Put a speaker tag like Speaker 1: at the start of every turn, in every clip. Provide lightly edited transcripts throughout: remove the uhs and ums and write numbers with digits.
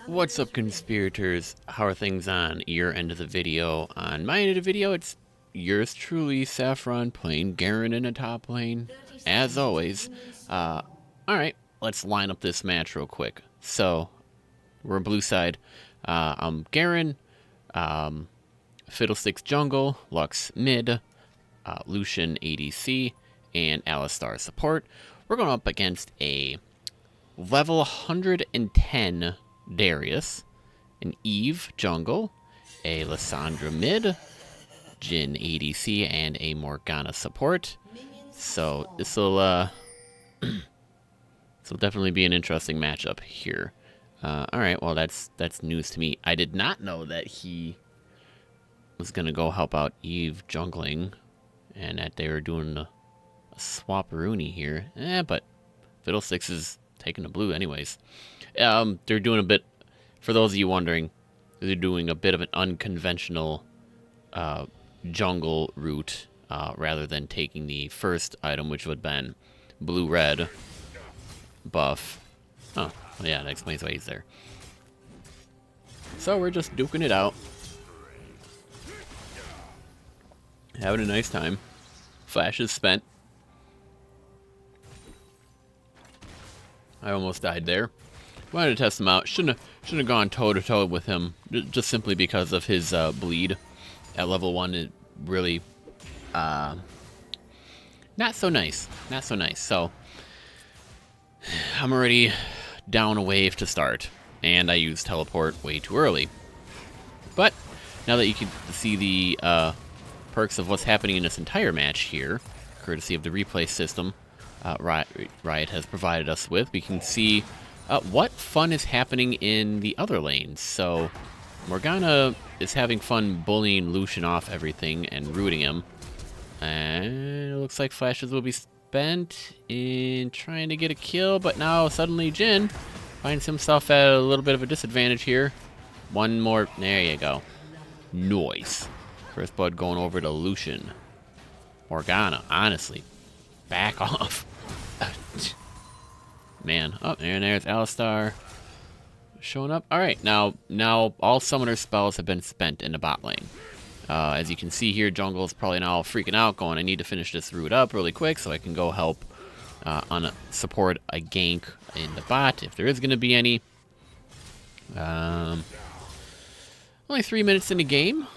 Speaker 1: What's up, conspirators? How are things on your end of the video? On my end of the video, it's yours truly, Saffron, playing Garen in a top lane, as always. Alright, let's line up this match real quick. So, we're blue side. I'm Garen, Fiddlesticks jungle, Lux mid, Lucian ADC, and Alistar support. We're going up against a level 110 Darius, an Eve jungle, a Lissandra mid, Jhin ADC, and a Morgana support. So this'll definitely be an interesting matchup here. All right, well that's news to me. I did not know that he was gonna go help out Eve jungling, and that they were doing a swap-a-rooney here. But Fiddlesticks is taking the blue anyways. They're doing a bit, for those of you wondering, they're doing a bit of an unconventional jungle route rather than taking the first item, which would have been blue-red buff. Oh, yeah, that explains why he's there. So we're just duking it out. Having a nice time. Flash is spent. I almost died there. Wanted to test him out. Shouldn't have gone toe-to-toe with him, just simply because of his bleed. At level 1, it really... not so nice. Not so nice. So, I'm already down a wave to start, and I used teleport way too early. But, now that you can see the perks of what's happening in this entire match here, courtesy of the replay system Riot has provided us with, we can see what fun is happening in the other lanes. So Morgana is having fun bullying Lucian off everything and rooting him. And it looks like flashes will be spent in trying to get a kill, but now suddenly Jhin finds himself at a little bit of a disadvantage here. One more, there you go. Nice. First blood going over to Lucian. Morgana, honestly, back off. Man. Oh, and there's Alistar showing up. Alright, now all summoner spells have been spent in the bot lane. As you can see here, jungle is probably now freaking out, going, I need to finish this route up really quick so I can go help support a gank in the bot, if there is going to be any. Only 3 minutes in the game.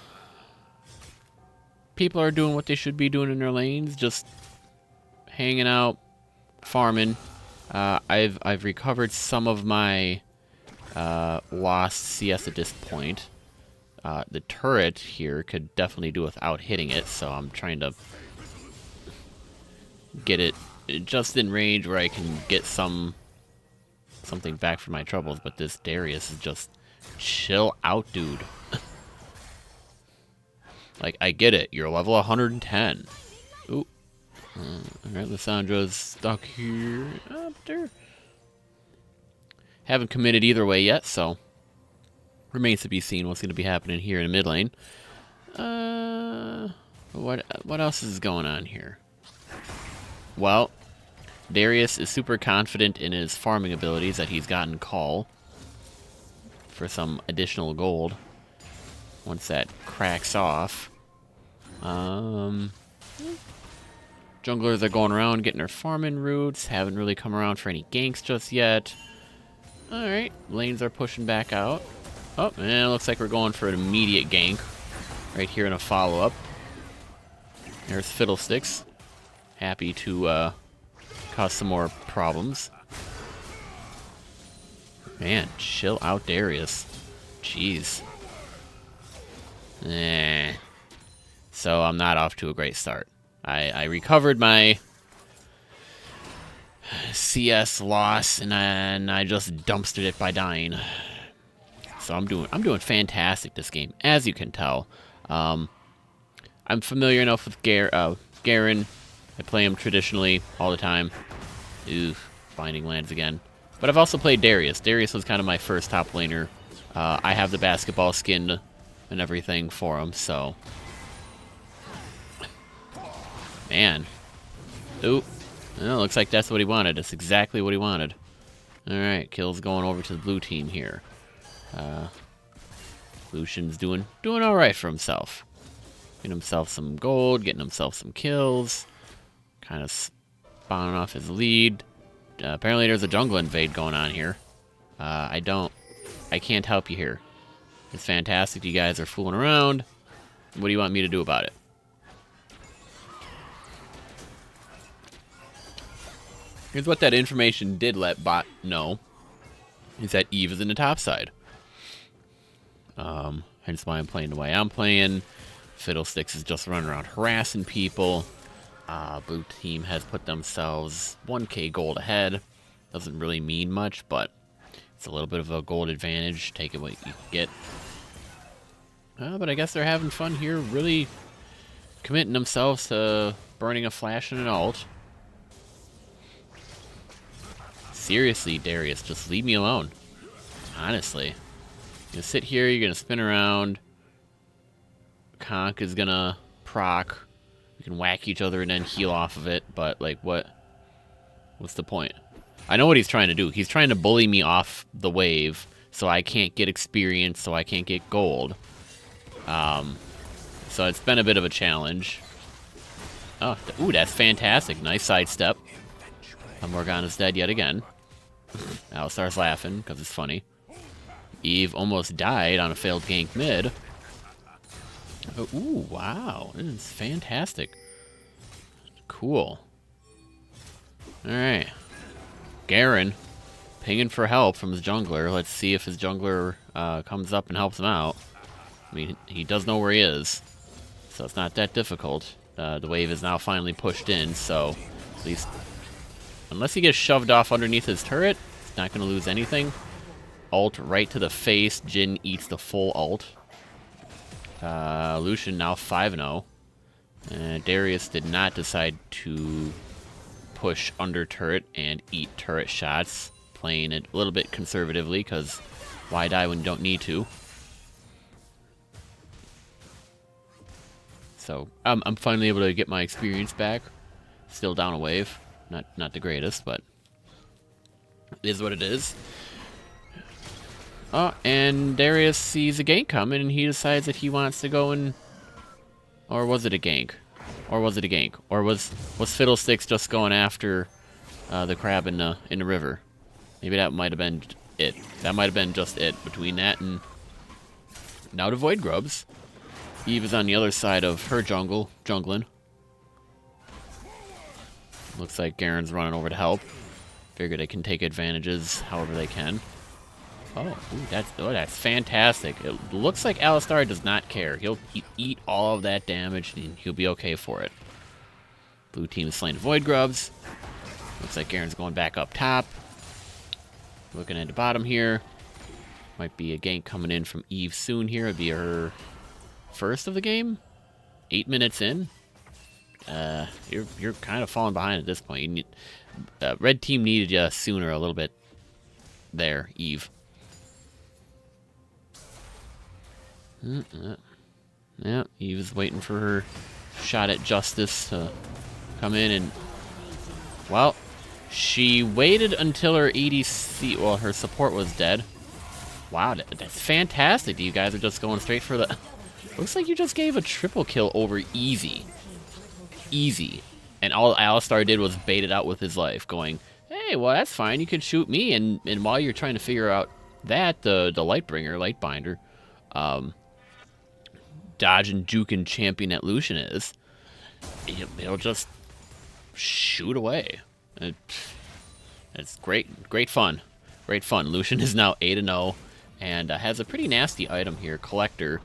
Speaker 1: People are doing what they should be doing in their lanes, just hanging out, farming. I've recovered some of my lost CS at this point. The turret here could definitely do without hitting it, so I'm trying to get it just in range where I can get something back for my troubles. But this Darius is just chill out, dude. Like, I get it. You're level 110. Ooh. Alright, Lissandra's stuck here. Up there. Haven't committed either way yet, so remains to be seen what's going to be happening here in the mid lane. What else is going on here? Well, Darius is super confident in his farming abilities that he's gotten call for some additional gold once that cracks off. Junglers are going around getting their farming routes, haven't really come around for any ganks just yet. Alright, lanes are pushing back out. Oh, and it looks like we're going for an immediate gank right here in a follow-up. There's Fiddlesticks, happy to cause some more problems. Man, chill out, Darius. Jeez. So I'm not off to a great start. I recovered my CS loss, and I just dumpstered it by dying. So I'm doing fantastic this game, as you can tell. I'm familiar enough with Garen. I play him traditionally all the time. Oof, Binding Lands again. But I've also played Darius. Darius was kind of my first top laner. I have the basketball skin and everything for him, so... Man. Ooh. Well, looks like that's what he wanted. That's exactly what he wanted. Alright, kill's going over to the blue team here. Lucian's doing all right for himself. Getting himself some gold, getting himself some kills. Kind of spawning off his lead. Apparently there's a jungle invade going on here. I can't help you here. It's fantastic you guys are fooling around. What do you want me to do about it? Here's what that information did let bot know. Is that Eve is in the top side. Hence why I'm playing the way I'm playing. Fiddlesticks is just running around harassing people. Blue team has put themselves 1k gold ahead. Doesn't really mean much, but it's a little bit of a gold advantage. Take it what you can get. But I guess they're having fun here, really committing themselves to burning a flash and an ult. Seriously, Darius, just leave me alone. Honestly. You're gonna sit here, you're gonna spin around. Conk is gonna proc. You can whack each other and then heal off of it, but like what's the point? I know what he's trying to do. He's trying to bully me off the wave so I can't get experience, so I can't get gold. So it's been a bit of a challenge. Oh, ooh, that's fantastic. Nice sidestep. Morgana's dead yet again. Alistar's laughing because it's funny. Eve almost died on a failed gank mid. Oh, ooh, wow. This is fantastic. Cool. Alright. Garen, pinging for help from his jungler. Let's see if his jungler comes up and helps him out. I mean, he does know where he is, so it's not that difficult. The wave is now finally pushed in, so at least... Unless he gets shoved off underneath his turret, he's not going to lose anything. Ult right to the face. Jhin eats the full ult. Lucian now 5-0. Darius did not decide to push under turret and eat turret shots. Playing it a little bit conservatively, because why die when you don't need to? So, I'm finally able to get my experience back. Still down a wave. Not the greatest, but it is what it is. Oh, and Darius sees a gank coming, and he decides that he wants to go and... Or was it a gank? Or was it a gank? Or was Fiddlesticks just going after the crab in the river? Maybe that might have been it. That might have been just it. Between that and... Now to Void Grubs. Eve is on the other side of her jungling. Looks like Garen's running over to help. Figure they can take advantages however they can. Oh, ooh, that's fantastic. It looks like Alistar does not care. He'll eat all of that damage and he'll be okay for it. Blue team is slaying Void Grubs. Looks like Garen's going back up top. Looking at the bottom here. Might be a gank coming in from Eve soon here. It'd be her first of the game. 8 minutes in. You're kind of falling behind at this point. You need, red team needed you sooner a little bit. There, Eve. Yeah, Eve is waiting for her shot at justice to come in and... Well, she waited until her ADC... Well, her support was dead. Wow, that's fantastic. You guys are just going straight for the... Looks like you just gave a triple kill over easy. Easy. And all Alistar did was bait it out with his life, going, hey, well, that's fine. You can shoot me. And while you're trying to figure out that, the Lightbringer, Lightbinder, dodge and juke and champion that Lucian is, he'll just shoot away. It's great fun. Great fun. Lucian is now 8-0 and has a pretty nasty item here, Collector.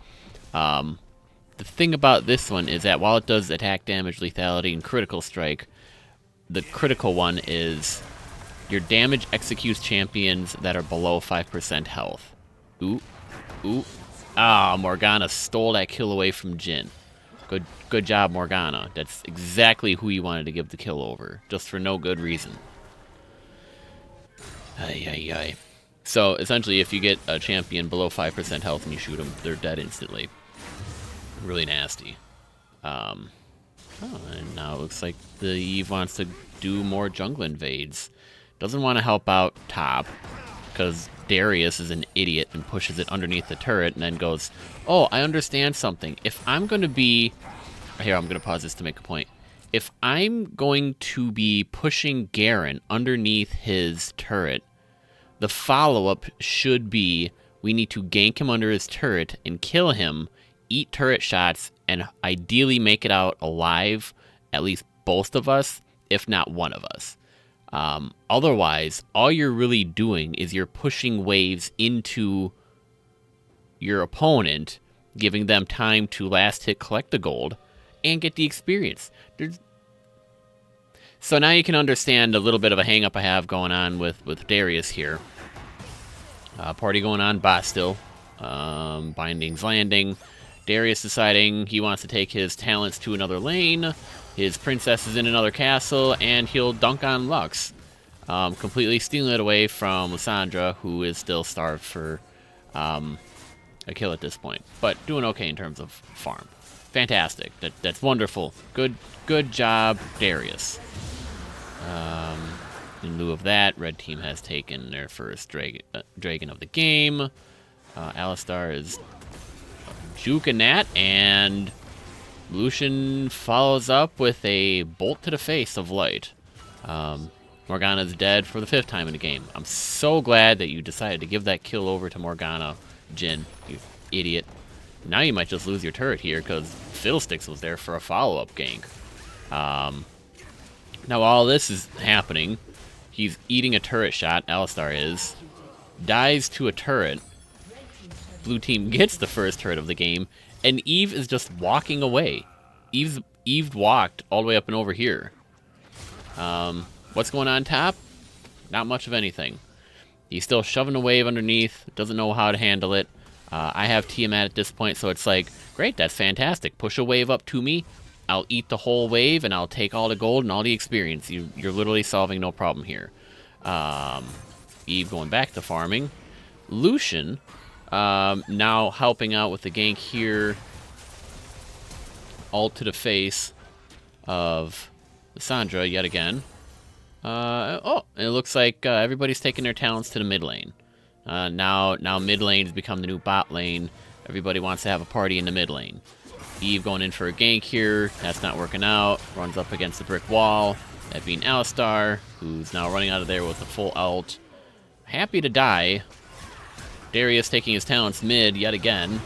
Speaker 1: The thing about this one is that while it does attack damage, lethality, and critical strike, the critical one is your damage executes champions that are below 5% health. Ooh. Ah, Morgana stole that kill away from Jhin. Good job, Morgana. That's exactly who you wanted to give the kill over, just for no good reason. Ay. So, essentially, if you get a champion below 5% health and you shoot them, they're dead instantly. Really nasty. And now it looks like the Eve wants to do more jungle invades. Doesn't want to help out top, because Darius is an idiot and pushes it underneath the turret and then goes, oh, I understand something. If I'm going to be... Here, I'm going to pause this to make a point. If I'm going to be pushing Garen underneath his turret, the follow-up should be we need to gank him under his turret and kill him, eat turret shots, and ideally make it out alive, at least both of us, if not one of us. Otherwise, all you're really doing is you're pushing waves into your opponent, giving them time to last hit collect the gold and get the experience. So now you can understand a little bit of a hang-up I have going on with Darius here. Party going on, bot still. Bindings landing. Darius deciding he wants to take his talents to another lane. His princess is in another castle, and he'll dunk on Lux. Completely stealing it away from Lissandra, who is still starved for a kill at this point. But doing okay in terms of farm. Fantastic. That's wonderful. Good job, Darius. In lieu of that, red team has taken their first dragon of the game. Alistar is juking that, and Lucian follows up with a bolt to the face of light. Morgana's dead for the 5th time in the game. I'm so glad that you decided to give that kill over to Morgana, Jhin, you idiot. Now you might just lose your turret here because Fiddlesticks was there for a follow-up gank. Now all this is happening. He's eating a turret shot, Alistar is. Dies to a turret. Blue team gets the first turret of the game, and Eve is just walking away. Eve walked all the way up and over here. What's going on top? Not much of anything. He's still shoving a wave underneath, doesn't know how to handle it. I have Tiamat at this point, so it's like, great, that's fantastic. Push a wave up to me. I'll eat the whole wave, and I'll take all the gold and all the experience. You're literally solving no problem here. Eve going back to farming. Lucian now helping out with the gank here. Ult to the face of Lissandra yet again. It looks like everybody's taking their talents to the mid lane. Now mid lane has become the new bot lane. Everybody wants to have a party in the mid lane. Eve going in for a gank here. That's not working out. Runs up against the brick wall. That being Alistar, who's now running out of there with a full ult. Happy to die. Darius taking his talents mid yet again.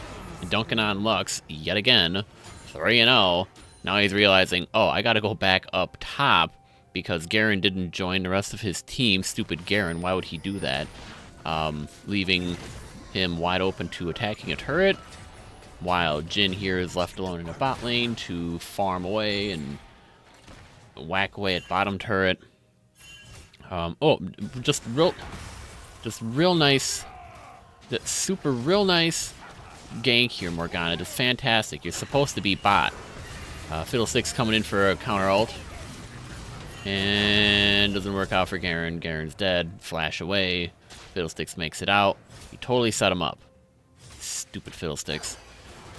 Speaker 1: Dunking on Lux yet again. 3-0. Now he's realizing, oh, I gotta go back up top because Garen didn't join the rest of his team. Stupid Garen, why would he do that? Leaving him wide open to attacking a turret, while Jhin here is left alone in the bot lane to farm away and whack away at bottom turret. Just real nice, real nice gank here, Morgana. Just fantastic. You're supposed to be bot. Fiddlesticks coming in for a counter ult. And doesn't work out for Garen. Garen's dead. Flash away. Fiddlesticks makes it out. You totally set him up. Stupid Fiddlesticks.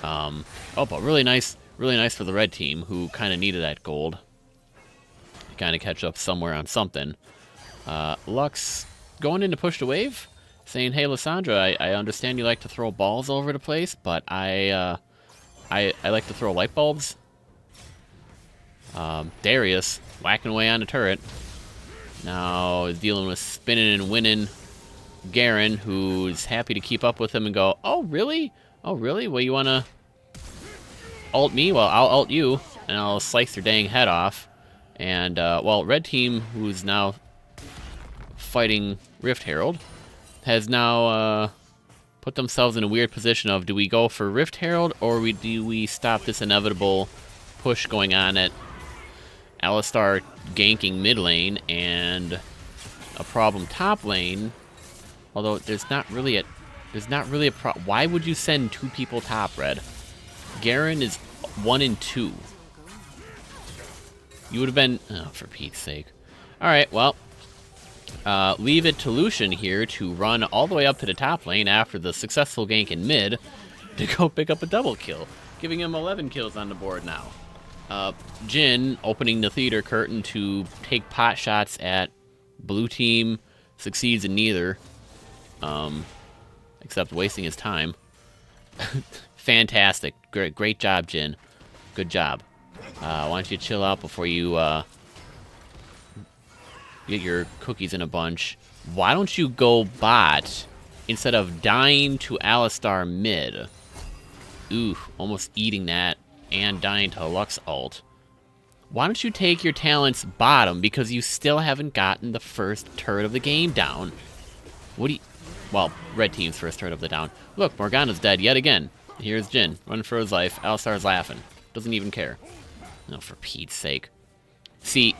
Speaker 1: But really nice for the red team, who kind of needed that gold. Kind of catch up somewhere on something. Lux going in to push the wave, saying, "Hey, Lissandra, I understand you like to throw balls all over the place, but I like to throw light bulbs." Darius whacking away on the turret. Now is dealing with spinning and winning Garen, who's happy to keep up with him and go, "Oh, really? Oh, really? Well, you want to ult me? Well, I'll ult you, and I'll slice your dang head off." And, red team, who's now fighting Rift Herald, has now put themselves in a weird position of, do we go for Rift Herald, or do we stop this inevitable push going on at Alistar ganking mid lane and a problem top lane? Although there's not really a why would you send 2 people top, Red? Garen is 1 and 2. You would have been, oh, for Pete's sake. All right, well, leave it to Lucian here to run all the way up to the top lane after the successful gank in mid to go pick up a double kill, giving him 11 kills on the board now. Jhin opening the theater curtain to take pot shots at blue team, succeeds in neither. except wasting his time. Fantastic. Great job, Jin. Good job. Why don't you chill out before you get your cookies in a bunch. Why don't you go bot instead of dying to Alistar mid? Ooh, almost eating that and dying to Lux ult. Why don't you take your talents bottom because you still haven't gotten the first turret of the game down? What do you... Well, red team's first turret of the down. Look, Morgana's dead yet again. Here's Jin, running for his life. Alistar's laughing. Doesn't even care. No, for Pete's sake. See,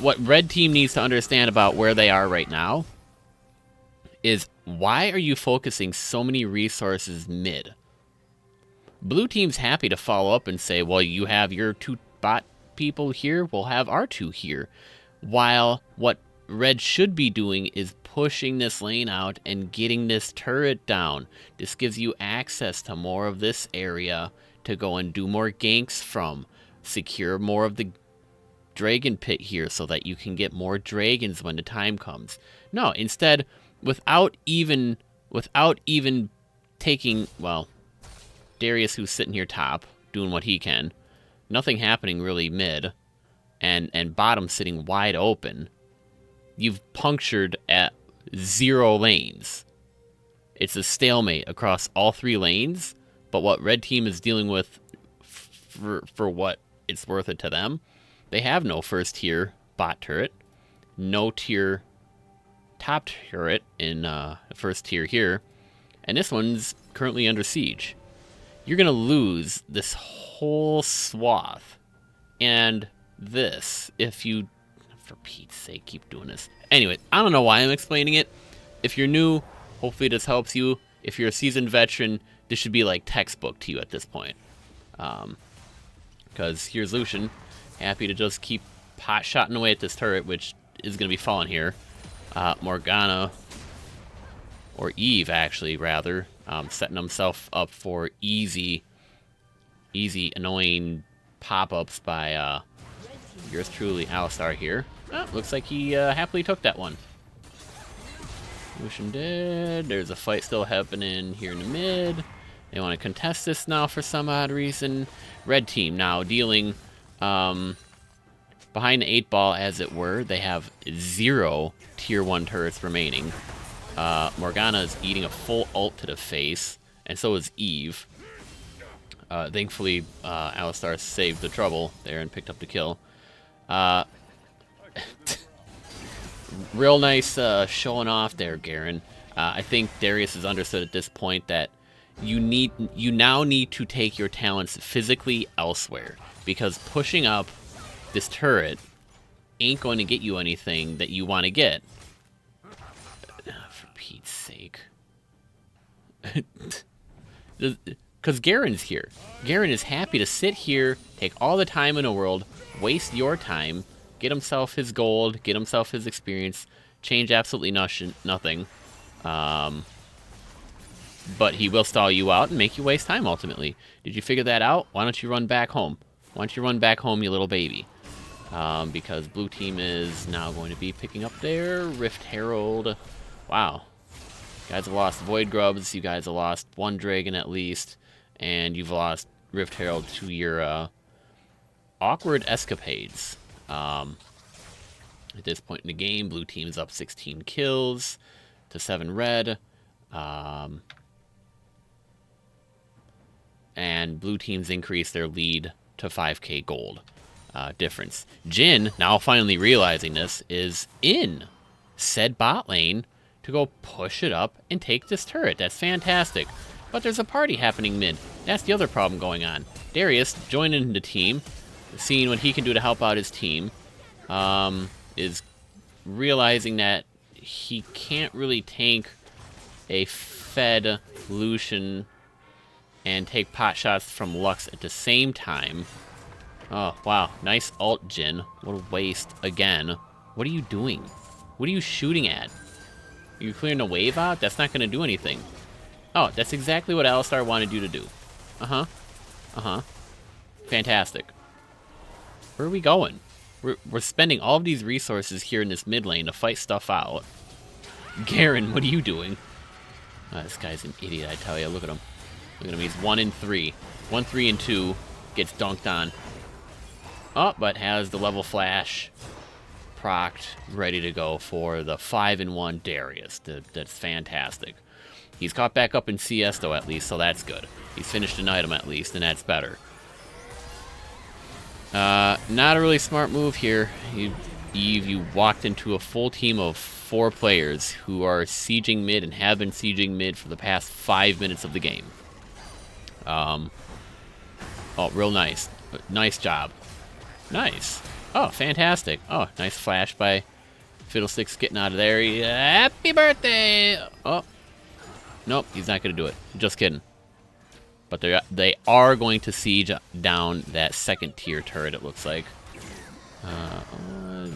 Speaker 1: what red team needs to understand about where they are right now is why are you focusing so many resources mid? Blue team's happy to follow up and say, well, you have your 2 bot people here, we'll have our 2 here. While what red should be doing is pushing this lane out and getting this turret down. This gives you access to more of this area to go and do more ganks from. Secure more of the dragon pit here so that you can get more dragons when the time comes. No, instead, without even taking, well, Darius, who's sitting here top, doing what he can, nothing happening really mid, and bottom sitting wide open, you've punctured at 0 lanes. It's a stalemate across all 3 lanes, but what red team is dealing with for what it's worth it to them, they have no first tier bot turret, no tier top turret in first tier here, and this one's currently under siege. You're gonna lose this whole swath and this if you, for Pete's sake, keep doing this. Anyway, I don't know why I'm explaining it. If you're new, hopefully this helps you. If you're a seasoned veteran, this should be like textbook to you at this point. Because here's Lucian, happy to just keep pot-shotting away at this turret, which is going to be falling here. Morgana, or Eve actually, rather, setting himself up for easy, annoying pop-ups by yours truly, Alistar here. Oh, looks like he happily took that one. Lucian dead. There's a fight still happening here in the mid. They want to contest this now for some odd reason. Red team now dealing behind the 8 ball, as it were. They have 0 tier 1 turrets remaining. Morgana is eating a full ult to the face, and so is Eve. Thankfully, Alistar saved the trouble there and picked up the kill. Real nice showing off there, Garen. I think Darius has understood at this point that you now need to take your talents physically elsewhere, because pushing up this turret ain't going to get you anything that you want to get. For Pete's sake. Because Garen's here. Garen is happy to sit here, take all the time in the world, waste your time, get himself his gold, get himself his experience, change absolutely nothing. But he will stall you out and make you waste time, ultimately. Did you figure that out? Why don't you run back home? Why don't you run back home, you little baby? Because blue team is now going to be picking up their Rift Herald. Wow. You guys have lost Void Grubs. You guys have lost 1 dragon at least. And you've lost Rift Herald to your awkward escapades. At this point in the game, blue team is up 16 kills to 7 red. And blue team's increased their lead to 5k gold difference. Jin, now finally realizing this, is in said bot lane to go push it up and take this turret. That's fantastic. But there's a party happening mid. That's the other problem going on. Darius, joining the team, seeing what he can do to help out his team, is realizing that he can't really tank a fed Lucian and take pot shots from Lux at the same time. Oh, wow. Nice ult, Jin. What a waste again. What are you doing? What are you shooting at? Are you clearing a wave out? That's not going to do anything. Oh, that's exactly what Alistar wanted you to do. Uh-huh. Uh-huh. Fantastic. Where are we going? We're spending all of these resources here in this mid lane to fight stuff out. Garen, what are you doing? This guy's an idiot, I tell you. Look at him. Look at him. He's 1 and 3. 1, 3, and 2. Gets dunked on. Oh, but has the level flash procced, ready to go for the 5 and 1 Darius. That's fantastic. He's caught back up in CS, though, at least, so that's good. He's finished an item, at least, and that's better. Not a really smart move here. Eve, you walked into a full team of 4 players who are sieging mid and have been sieging mid for the past 5 minutes of the game. Oh, real nice. Nice job. Nice. Oh, fantastic. Oh, nice flash by Fiddlesticks getting out of there. Happy birthday! Oh. Nope, he's not going to do it. Just kidding. But they are going to siege down that 2nd tier turret, it looks like.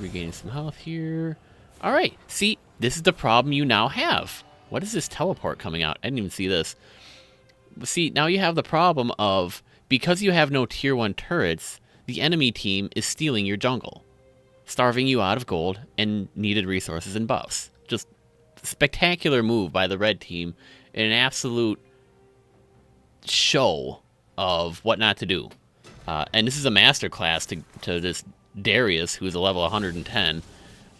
Speaker 1: Regaining some health here. All right. See, this is the problem you now have. What is this teleport coming out? I didn't even see this. See, now you have the problem of, because you have no tier 1 turrets, the enemy team is stealing your jungle, starving you out of gold and needed resources and buffs. Just spectacular move by the red team, and an absolute show of what not to do. And this is a masterclass to this Darius, who's a level 110.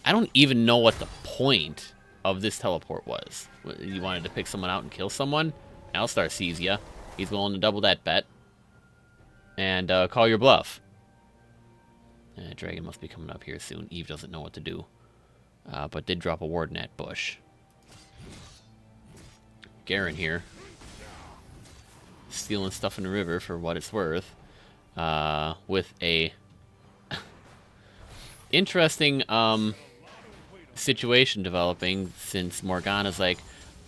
Speaker 1: I don't even know what the point of this teleport was. You wanted to pick someone out and kill someone? Alistar sees ya. He's willing to double that bet. And call your bluff. Dragon must be coming up here soon. Eve doesn't know what to do. But did drop a ward in that bush. Garen here. Stealing stuff in the river for what it's worth. With a interesting situation developing, since Morgana's like,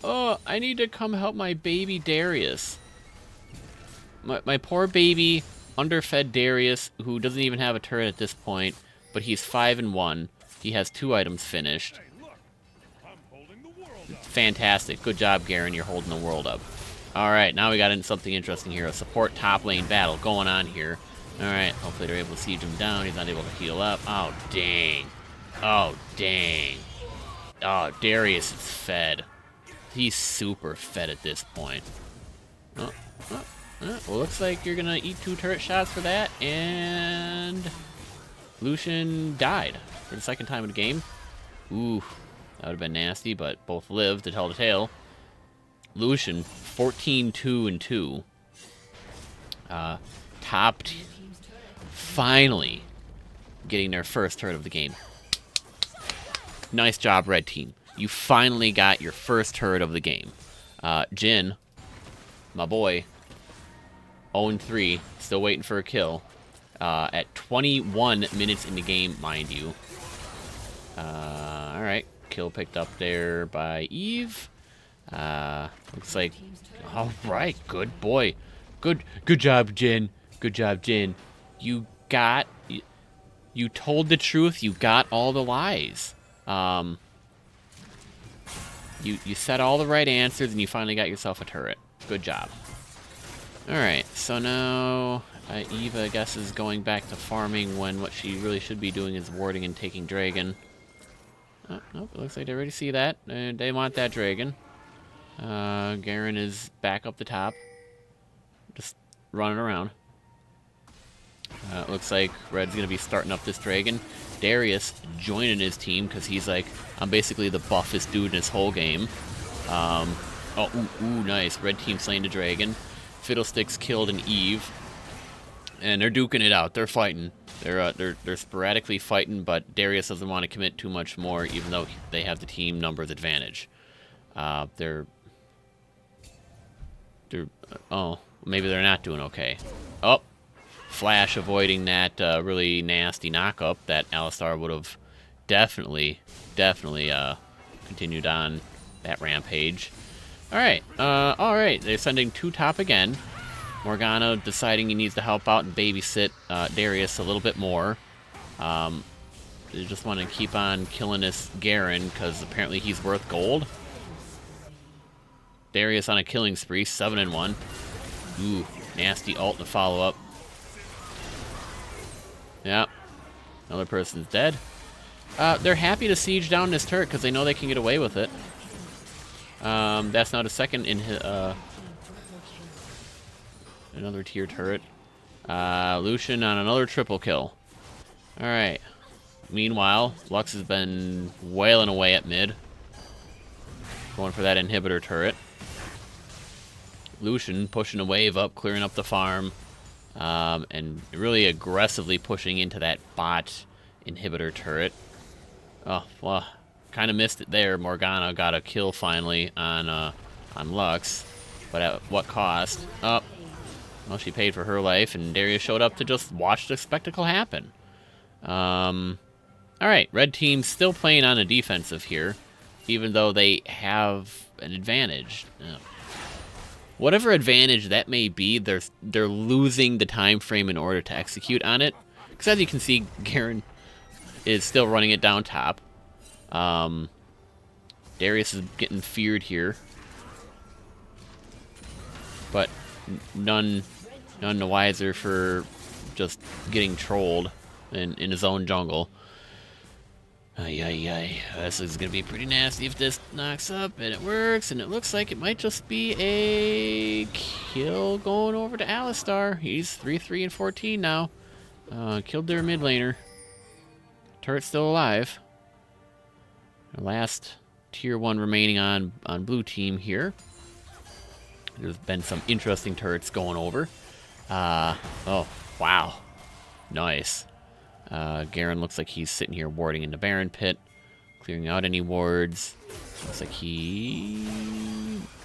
Speaker 1: oh, I need to come help my baby Darius. My poor baby, underfed Darius, who doesn't even have a turret at this point, but he's 5 and 1. He has 2 items finished. Fantastic. Good job, Garen. You're holding the world up. Alright, now we got into something interesting here. A support top lane battle going on here. Alright, hopefully they're able to siege him down. He's not able to heal up. Oh, dang. Oh, dang. Oh, Darius is fed. He's super fed at this point. Well, looks like you're gonna eat 2 turret shots for that, and Lucian died for the 2nd time in the game. Ooh, that would have been nasty, but both lived to tell the tale. Lucian, 14, 2, and 2. Topped, finally getting their first turret of the game. Nice job, red team. You finally got your first turret of the game. Jhin, my boy, 0-3, still waiting for a kill. At 21 minutes in the game, mind you. Alright, kill picked up there by Eve. Looks like, alright, good boy. Good job, Jhin. Good job, Jhin. You told the truth, you got all the lies. You said all the right answers, and you finally got yourself a turret. Good job. Alright, so now Eva, I guess, is going back to farming when what she really should be doing is warding and taking Dragon. Oh, nope, it looks like they already see that. They want that Dragon. Garen is back up the top. Just running around. Looks like Red's going to be starting up this Dragon. Darius joining his team because he's like, I'm basically the buffest dude in this whole game. Ooh, nice. Red team slain the Dragon. Fiddlesticks killed an Eve. And they're duking it out. They're fighting. They're sporadically fighting, but Darius doesn't want to commit too much more, even though they have the team numbers advantage. Oh, maybe they're not doing okay. Oh, Flash avoiding that really nasty knockup that Alistar would have definitely continued on that rampage. Alright, they're sending 2 top again. Morgana deciding he needs to help out and babysit Darius a little bit more. They just want to keep on killing this Garen because apparently he's worth gold. Darius on a killing spree, 7 and 1. Ooh, nasty ult to follow up. Yeah, another person's dead. They're happy to siege down this turret because they know they can get away with it. That's now the second in his, another tier turret. Lucian on another triple kill. Alright. Meanwhile, Lux has been wailing away at mid. Going for that inhibitor turret. Lucian pushing a wave up, clearing up the farm. And really aggressively pushing into that bot inhibitor turret. Oh, well, kind of missed it there. Morgana got a kill finally on Lux. But at what cost? Oh, well, she paid for her life, and Darius showed up to just watch the spectacle happen. Alright, red team's still playing on a defensive here, even though they have an advantage. Whatever advantage that may be, they're losing the time frame in order to execute on it. Because as you can see, Garen is still running it down top. Darius is getting feared here. But none the wiser for just getting trolled in his own jungle. Ay, ay, ay. This is going to be pretty nasty if this knocks up and it works, and it looks like it might just be a kill going over to Alistar. He's 3-3 and 14 now. Killed their mid laner. Turret's still alive. The last tier 1 remaining on blue team here. There's been some interesting turrets going over. Oh, wow. Nice. Garen looks like he's sitting here warding in the Baron pit, clearing out any wards. Looks like he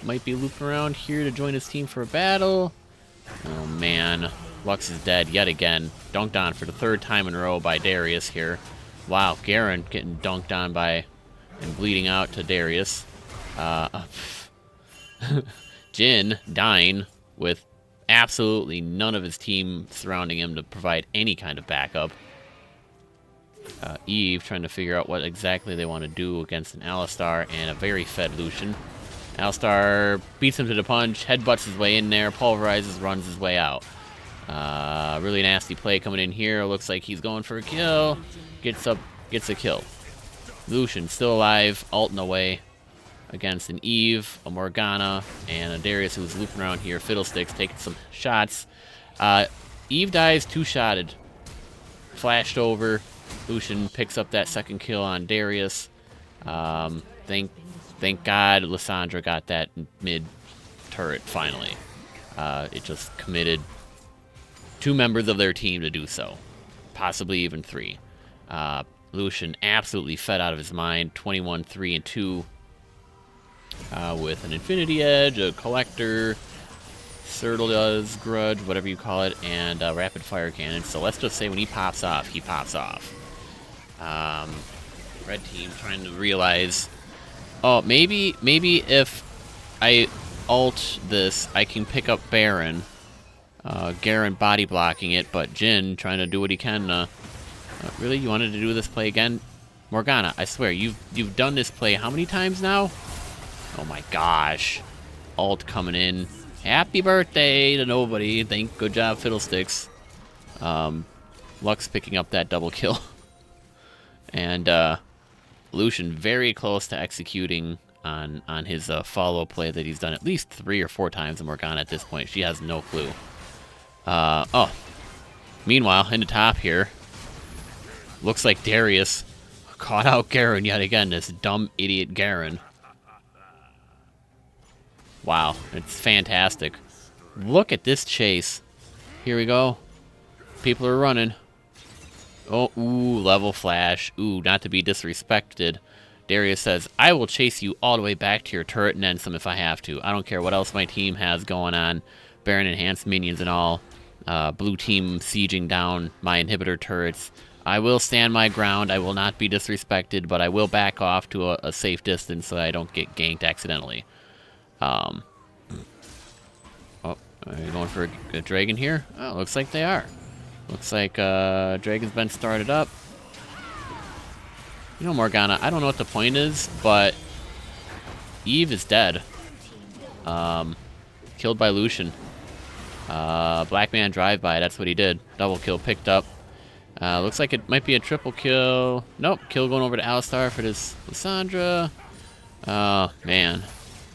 Speaker 1: might be looping around here to join his team for a battle. Oh man, Lux is dead yet again. Dunked on for the 3rd time in a row by Darius here. Wow, Garen getting dunked on by and bleeding out to Darius. Jhin dying with absolutely none of his team surrounding him to provide any kind of backup. Eve trying to figure out what exactly they want to do against an Alistar and a very fed Lucian. Alistar beats him to the punch, headbutts his way in there, pulverizes, runs his way out. Really nasty play coming in here. Looks like he's going for a kill. Gets a kill. Lucian still alive, ulting away against an Eve, a Morgana, and a Darius who's looping around here. Fiddlesticks taking some shots. Eve dies 2-shotted. Flashed over. Lucian picks up that 2nd kill on Darius. Thank God Lissandra got that mid turret finally. It just committed 2 members of their team to do so. Possibly even 3. Lucian absolutely fed out of his mind. 21-3 and 2. With an Infinity Edge, a Collector, Surtle's Grudge, whatever you call it, and Rapid Fire Cannon. So let's just say when he pops off, he pops off. Red team trying to realize, oh, maybe if I ult this, I can pick up Baron. Garen body blocking it, but Jhin trying to do what he can. Really, you wanted to do this play again? Morgana, I swear, you've done this play how many times now? Oh my gosh. Ult coming in. Happy birthday to nobody. Good job, Fiddlesticks. Lux picking up that double kill. And Lucian very close to executing on his follow play that he's done at least 3 or 4 times to Morgana at this point. She has no clue. Oh. Meanwhile, in the top here, looks like Darius caught out Garen yet again. This dumb idiot Garen. Wow, it's fantastic. Look at this chase. Here we go. People are running. Oh, ooh, level flash. Ooh, not to be disrespected. Darius says, I will chase you all the way back to your turret and then some if I have to. I don't care what else my team has going on. Baron enhanced minions and all. Blue team sieging down my inhibitor turrets. I will stand my ground. I will not be disrespected, but I will back off to a safe distance so I don't get ganked accidentally. Oh, are you going for a dragon here? Oh, looks like they are. Looks like dragon's been started up. You know, Morgana, I don't know what the point is, but Eve is dead. Killed by Lucian. Black man drive-by, that's what he did. Double kill picked up. Looks like it might be a triple kill. Nope, kill going over to Alistar for this Lissandra. Oh, man.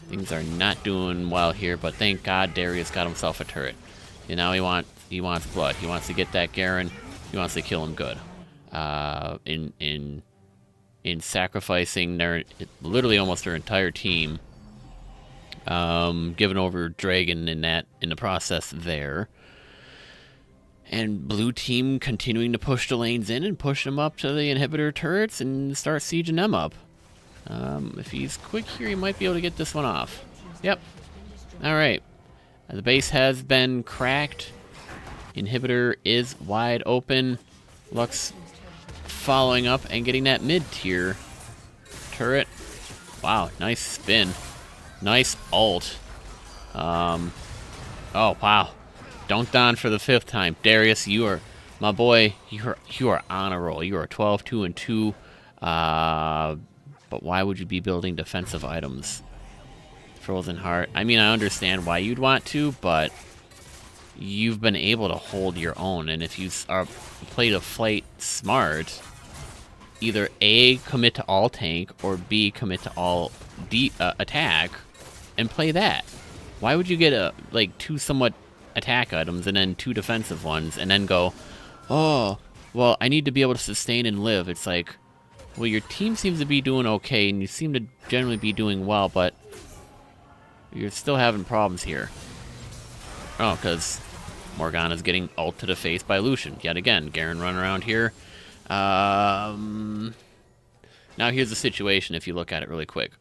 Speaker 1: Things are not doing well here, but thank God Darius got himself a turret. And now he wants blood. He wants to get that Garen. He wants to kill him good. In sacrificing literally almost their entire team, giving over Dragon in the process there. And blue team continuing to push the lanes in and push them up to the inhibitor turrets and start sieging them up. If he's quick here, he might be able to get this one off. Yep. Alright. The base has been cracked. Inhibitor is wide open. Lux following up and getting that mid-tier turret. Wow, nice spin. Nice ult. Oh, wow. Dunked on for the 5th time. Darius, you are, my boy, you are on a roll. You are 12, 2, and 2. But why would you be building defensive items? Frozen Heart. I mean, I understand why you'd want to, but you've been able to hold your own. And if you are played a fight smart, either A, commit to all tank, or B, commit to all attack, and play that. Why would you get like 2 somewhat attack items and then 2 defensive ones and then go, oh, well, I need to be able to sustain and live? It's like, well, your team seems to be doing okay and you seem to generally be doing well, but you're still having problems here. Oh, because Morgana's getting ult to the face by Lucian. Yet again, Garen running around here. Now here's the situation if you look at it really quick.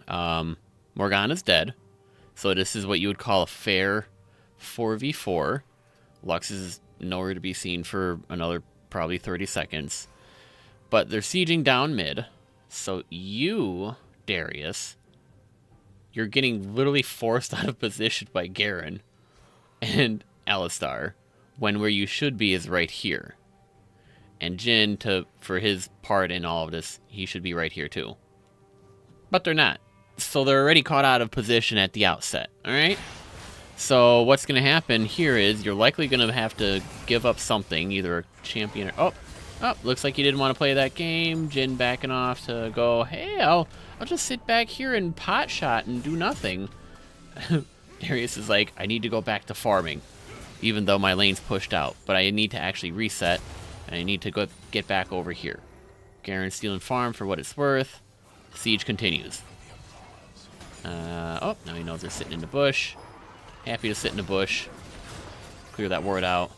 Speaker 1: Morgana's dead. So this is what you would call a fair 4v4. Lux is nowhere to be seen for another probably 30 seconds. But they're sieging down mid. So you, Darius, you're getting literally forced out of position by Garen and Alistar, when where you should be is right here. And Jhin, for his part in all of this, he should be right here too. But they're not. So they're already caught out of position at the outset, alright? So what's going to happen here is you're likely going to have to give up something, either a champion or... Oh, looks like you didn't want to play that game. Jhin backing off to go, hey, I'll just sit back here and pot shot and do nothing. Darius is like, I need to go back to farming, even though my lane's pushed out. But I need to actually reset, and I need to get back over here. Garen stealing farm for what it's worth. Siege continues. Oh, now he knows they're sitting in the bush. Happy to sit in the bush. Clear that ward out.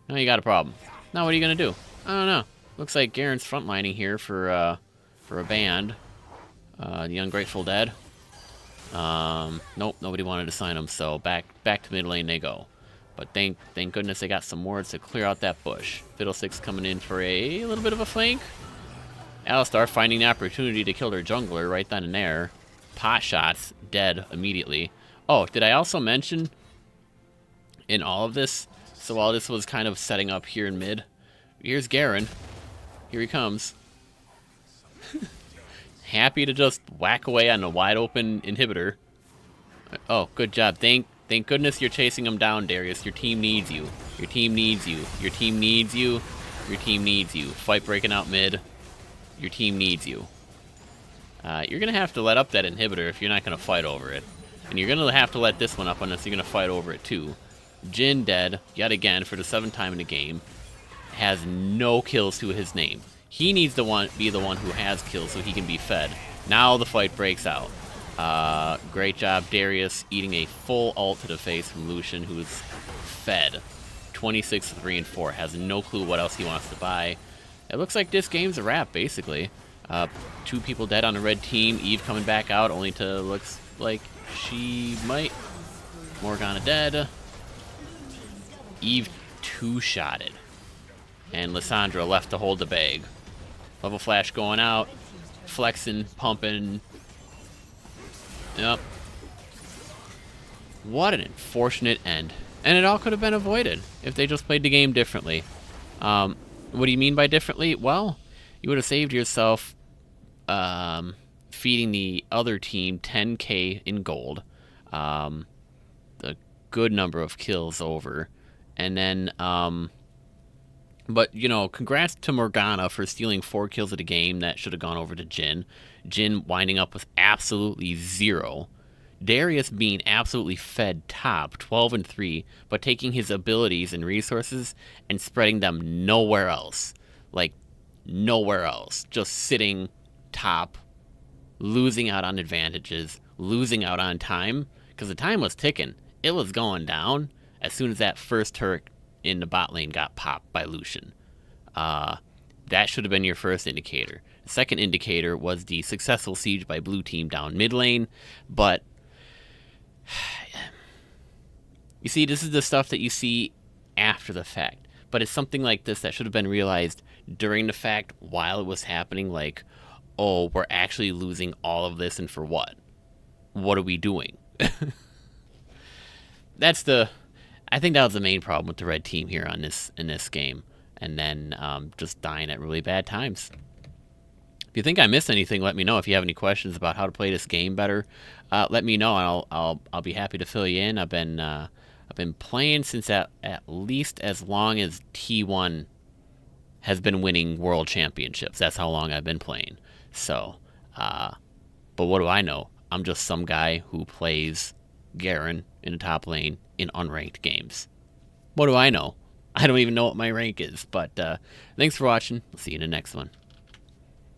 Speaker 1: Now you got a problem. Now what are you going to do? I don't know. Looks like Garen's frontlining here for a band. The Ungrateful Dead. Nope, nobody wanted to sign him, so back to mid lane they go. But thank goodness they got some wards to clear out that bush. Fiddlesticks coming in for a little bit of a flank. Alistar finding the opportunity to kill their jungler right then and there. Pot shots, dead immediately. Oh, did I also mention in all of this, so while this was kind of setting up here in mid, here's Garen. Here he comes. Happy to just whack away on a wide open inhibitor. Oh, good job. Thank goodness you're chasing him down, Darius. Your team needs you. Your team needs you. Your team needs you. Your team needs you. Fight breaking out mid. Your team needs you. You're going to have to let up that inhibitor if you're not going to fight over it. And you're going to have to let this one up unless you're going to fight over it too. Jhin dead, yet again, for the 7th time in the game. Has no kills to his name. He needs to be the one who has kills so he can be fed. Now the fight breaks out. Great job, Darius, eating a full ult to the face from Lucian, who is fed. 26, 3, and 4. Has no clue what else he wants to buy. It looks like this game's a wrap, basically. 2 people dead on the red team. Eve coming back out, only to looks like she might. Morgana dead. Eve 2-shotted. And Lissandra left to hold the bag. Level flash going out. Flexing, pumping. Yep. What an unfortunate end. And it all could have been avoided if they just played the game differently. What do you mean by differently? Well, you would have saved yourself feeding the other team 10k in gold. A good number of kills over. And then But, you know, congrats to Morgana for stealing 4 kills at a game that should have gone over to Jhin. Jhin winding up with absolutely 0. Darius being absolutely fed top, 12-3, but taking his abilities and resources and spreading them nowhere else. Like, nowhere else. Just sitting top, losing out on advantages, losing out on time, because the time was ticking. It was going down as soon as that first turret in the bot lane got popped by Lucian. That should have been your first indicator. The second indicator was the successful siege by blue team down mid lane, but you see, this is the stuff that you see after the fact. But it's something like this that should have been realized during the fact while it was happening, like, oh, we're actually losing all of this, and for what? What are we doing? I think that was the main problem with the red team here in this game, and then just dying at really bad times. If you think I missed anything, let me know. If you have any questions about how to play this game better, let me know, and I'll be happy to fill you in. I've been playing since at least as long as T1 has been winning world championships. That's how long I've been playing. So, but what do I know? I'm just some guy who plays Garen in the top lane in unranked games. What do I know? I don't even know what my rank is. But thanks for watching. I'll see you in the next one.